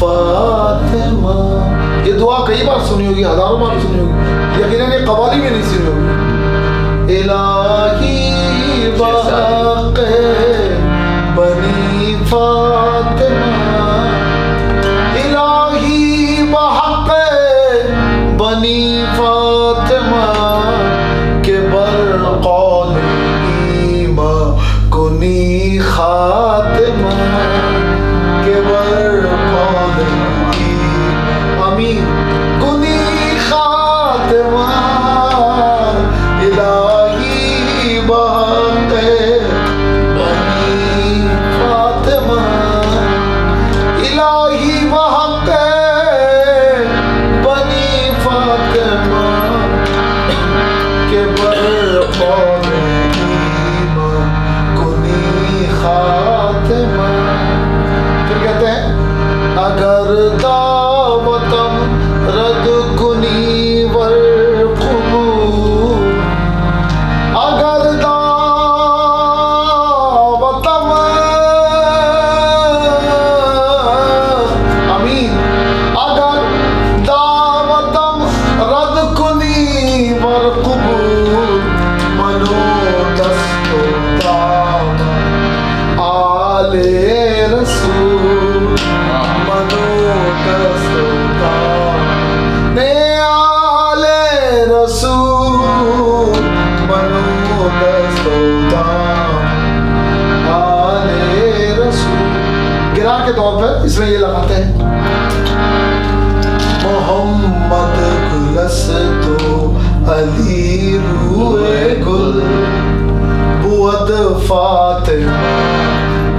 فاطمہ. یہ دعا کئی بار سنی ہوگی, ہزاروں بار سنی ہوگی, یقیناً یہ قوالی میں نہیں سنی ہوگی. الہی بحق بنی فاطمہ, الہی بحق بنی فاطمہ کے برقول ایمہ کنی خاتمہ, کے برقول ایمہ امین کنی خاتمہ. الہی بحق بنی فاطمہ, الہی بحق بنی فاطمہ کے برقول ایمہ کنی خاتمہ. پھر کہتے ہیں اگر دعوتم رد کنی والقبول, اگر دعوتم امین, اگر دعوتم رد کنی والقبول منو دست و دام آل رسول, منو دست و دام آل رسول, منو دست و دام آل رسول. گرا کے طور پر اس میں یہ لگاتے ہیں محمد گلستو علی روئے گل بود فاطمہ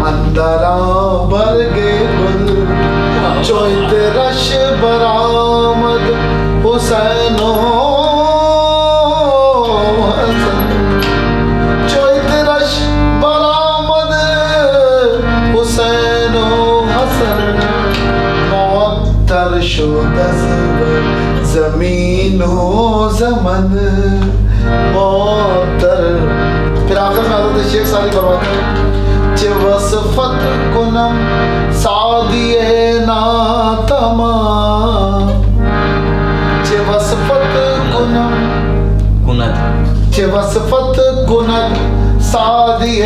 اندرا برگے گل چوئت رش برآمد حسین و حسن, چوئت رش برآمد حسین و حسن معطر شد از زمین و زمن معطر. پھر آخر میں حضرت شیخ ساری فرماتے ہیں چه وصفت کنم سعدی ناتما, چه وصفت کنم چه وصفت کند سعدی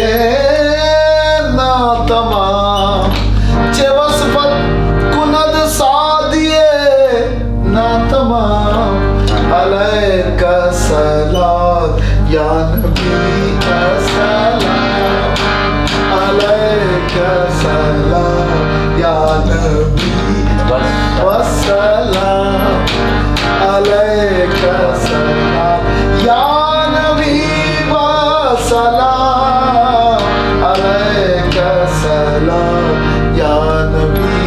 ناتما, چه وصفت کند سعدی ناتما. علیک السلام یا نبی السلام, علیک السلام یا نبی والسلام, علیک السلام یا نبی والسلام, علیک السلام یا نبی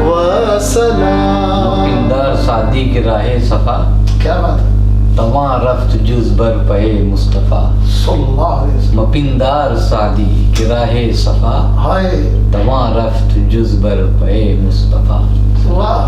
والسلام. پندار سعدی کی راہ صفا, کیا بات ہے, تواں رفت جز بر پے مصطفیٰ صلی اللہ علیہ وسلم. مپندار سعدی کی راہ صفا, ہائے تواں رفت جز بر پے مصطفیٰ. واہ